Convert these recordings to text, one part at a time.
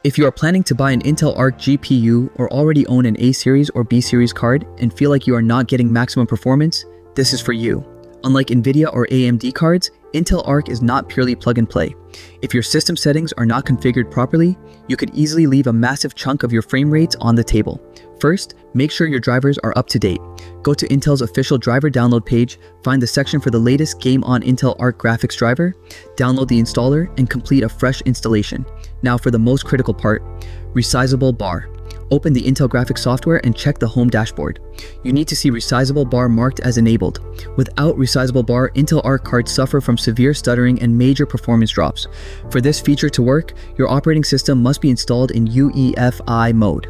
If you are planning to buy an Intel Arc GPU or already own an A series or B series card and feel like you are not getting maximum performance, this is for you. Unlike Nvidia or AMD cards, Intel Arc is not purely plug and play. If your system settings are not configured properly, you could easily leave a massive chunk of your frame rates on the table. First, make sure your drivers are up to date. Go to Intel's official driver download page, find the section for the latest Game On Intel Arc graphics driver, download the installer, and complete a fresh installation. Now for the most critical part, Resizable bar. Open the Intel graphics software and check the home dashboard. You need to see Resizable bar marked as enabled. Without Resizable bar, Intel Arc cards suffer from severe stuttering and major performance drops. For this feature to work, your operating system must be installed in UEFI mode.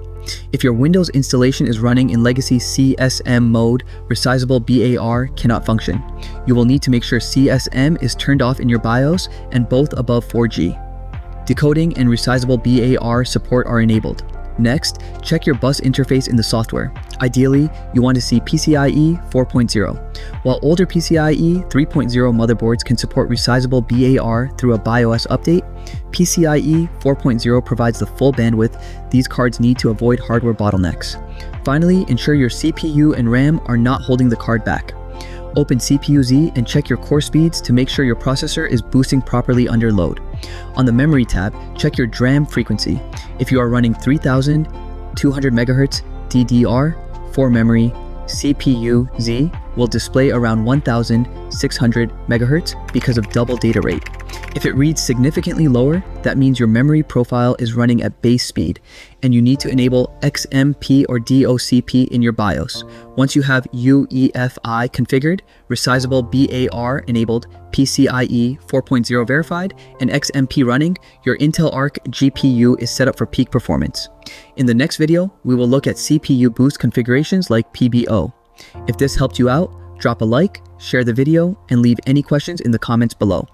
If your Windows installation is running in legacy CSM mode, Resizable BAR cannot function. You will need to make sure CSM is turned off in your BIOS and both above 4G. Decoding and Resizable BAR support are enabled. Next, check your bus interface in the software. Ideally, you want to see PCIe 4.0. While older PCIe 3.0 motherboards can support Resizable BAR through a BIOS update, PCIe 4.0 provides the full bandwidth these cards need to avoid hardware bottlenecks. Finally, ensure your CPU and RAM are not holding the card back. Open CPU-Z and check your core speeds to make sure your processor is boosting properly under load. On the Memory tab, check your DRAM frequency. If you are running 3200 MHz DDR for memory, CPU-Z will display around 1600 MHz because of double data rate. If it reads significantly lower, that means your memory profile is running at base speed, and you need to enable XMP or DOCP in your BIOS. Once you have UEFI configured, Resizable BAR enabled, PCIe 4.0 verified, and XMP running, your Intel Arc GPU is set up for peak performance. In the next video, we will look at CPU boost configurations like PBO. If this helped you out, drop a like, share the video, and leave any questions in the comments below.